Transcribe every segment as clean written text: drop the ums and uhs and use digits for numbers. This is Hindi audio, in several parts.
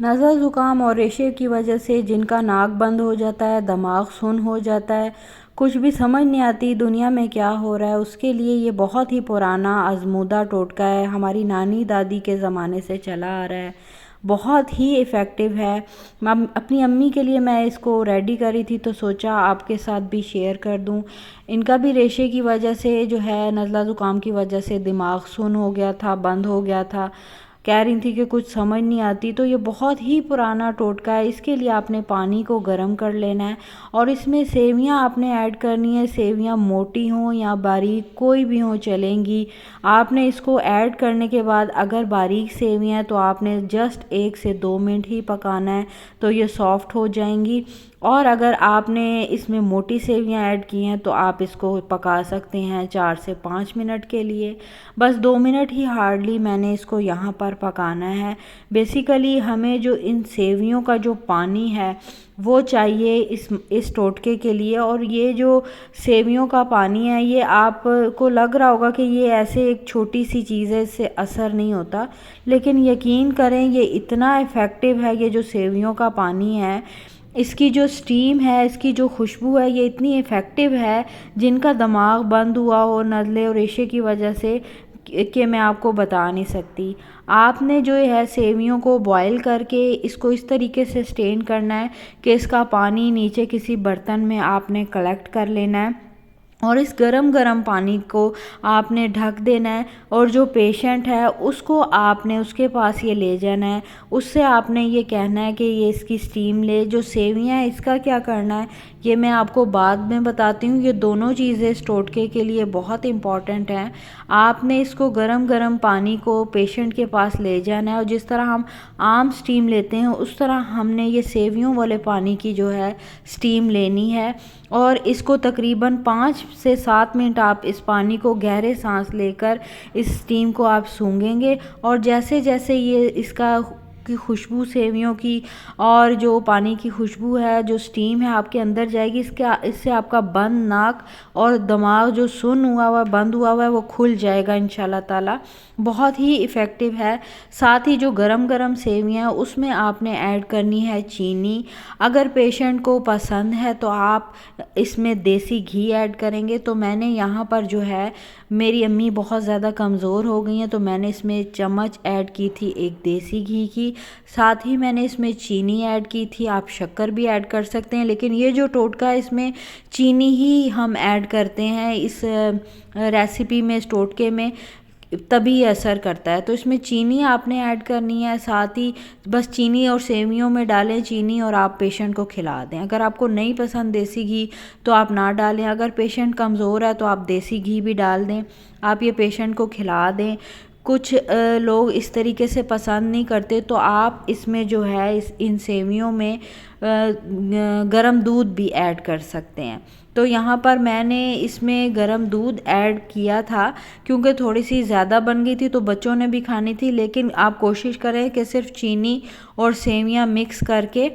नज़ला ज़ुकाम और रेशे की वजह से जिनका नाक बंद हो जाता है, दिमाग सुन्न हो जाता है, कुछ भी समझ नहीं आती दुनिया में क्या हो रहा है, उसके लिए ये बहुत ही पुराना आजमूदा टोटका है। हमारी नानी दादी के ज़माने से चला आ रहा है, बहुत ही इफ़ेक्टिव है। अपनी अम्मी के लिए मैं इसको रेडी करी थी तो सोचा आपके साथ भी शेयर कर दूं। इनका भी रेशे की वजह से जो है, नज़ला ज़ुकाम की वजह से दिमाग सुन्न हो गया था, बंद हो गया था। कह रही थी कि कुछ समझ नहीं आती। तो ये बहुत ही पुराना टोटका है। इसके लिए आपने पानी को गर्म कर लेना है और इसमें सेवियां आपने ऐड करनी है। सेवियां मोटी हों या बारीक कोई भी हों चलेंगी। आपने इसको ऐड करने के बाद अगर बारीक सेवियां हैं तो आपने जस्ट 1 से 2 मिनट ही पकाना है, तो ये सॉफ्ट हो जाएंगी। और अगर आपने इसमें मोटी सेवियां ऐड की हैं तो आप इसको पका सकते हैं 4 से 5 मिनट के लिए। बस 2 मिनट ही हार्डली मैंने इसको यहाँ पर पकाना है। बेसिकली हमें जो इन सेवियों का जो पानी है वो चाहिए इस टोटके के लिए। और ये जो सेवियों का पानी है, ये आपको लग रहा होगा कि ये ऐसे एक छोटी सी चीज़ है, इससे असर नहीं होता, लेकिन यकीन करें ये इतना इफ़ेक्टिव है। ये जो सेवियों का पानी है, इसकी जो स्टीम है, इसकी जो खुशबू है, ये इतनी इफ़ेक्टिव है। जिनका दिमाग बंद हुआ हो नज़ले और रेशे की वजह से, कि मैं आपको बता नहीं सकती। आपने जो है सेवियों को बॉईल करके इसको इस तरीके से स्टेन करना है कि इसका पानी नीचे किसी बर्तन में आपने कलेक्ट कर लेना है और इस गरम गरम पानी को आपने ढक देना है। और जो पेशेंट है उसको आपने उसके पास ये ले जाना है, उससे आपने ये कहना है कि ये इसकी स्टीम ले। जो सेवियां हैं इसका क्या करना है ये मैं आपको बाद में बताती हूँ। ये दोनों चीज़ें इस टोटके के लिए बहुत इम्पॉर्टेंट हैं। आपने इसको गरम गरम पानी को पेशेंट के पास ले जाना है और जिस तरह हम आम स्टीम लेते हैं उस तरह हमने ये सेवियों वाले पानी की जो है स्टीम लेनी है। और इसको तकरीबन 5 से 7 मिनट आप इस पानी को गहरे सांस लेकर इस स्टीम को आप सूंघेंगे। और जैसे जैसे ये इसका की खुशबू सेवियों की और जो पानी की खुशबू है, जो स्टीम है आपके अंदर जाएगी, इससे आपका बंद नाक और दिमाग जो सुन्न हुआ हुआ बंद हुआ हुआ है वो खुल जाएगा इंशाल्लाह ताला। बहुत ही इफ़ेक्टिव है। साथ ही जो गरम गरम सेवियां उसमें आपने ऐड करनी है चीनी। अगर पेशेंट को पसंद है तो आप इसमें देसी घी ऐड करेंगे। तो मैंने यहाँ पर जो है, मेरी अम्मी बहुत ज़्यादा कमज़ोर हो गई हैं तो मैंने इसमें चम्मच ऐड की थी एक देसी घी की। साथ ही मैंने इसमें चीनी ऐड की थी। आप शक्कर भी ऐड कर सकते हैं, लेकिन ये जो टोटका है इसमें चीनी ही हम ऐड करते हैं इस रेसिपी में, इस टोटके में, तभी असर करता है। तो इसमें चीनी आपने ऐड करनी है। साथ ही बस चीनी और सेवियों में डालें चीनी और आप पेशेंट को खिला दें। अगर आपको नहीं पसंद देसी घी तो आप ना डालें। अगर पेशेंट कमज़ोर है तो आप देसी घी भी डाल दें, आप ये पेशेंट को खिला दें। कुछ लोग इस तरीके से पसंद नहीं करते तो आप इसमें जो है इन सेवियों में गरम दूध भी ऐड कर सकते हैं। तो यहाँ पर मैंने इसमें गरम दूध ऐड किया था क्योंकि थोड़ी सी ज़्यादा बन गई थी तो बच्चों ने भी खानी थी। लेकिन आप कोशिश करें कि सिर्फ चीनी और सेवियां मिक्स करके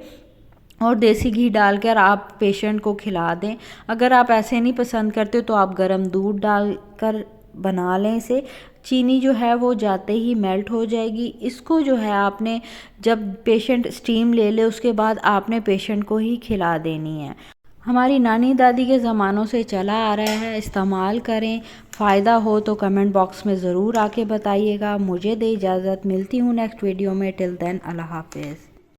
और देसी घी डालकर आप पेशेंट को खिला दें। अगर आप ऐसे नहीं पसंद करते तो आप गरम दूध डालकर बना लें इसे। चीनी जो है वो जाते ही मेल्ट हो जाएगी। इसको जो है आपने जब पेशेंट स्टीम ले ले उसके बाद आपने पेशेंट को ही खिला देनी है। हमारी नानी दादी के ज़मानों से चला आ रहा है, इस्तेमाल करें। फ़ायदा हो तो कमेंट बॉक्स में ज़रूर आके बताइएगा। मुझे दे इजाज़त, मिलती हूँ नेक्स्ट वीडियो में। टिल देन अल्लाह हाफिज़।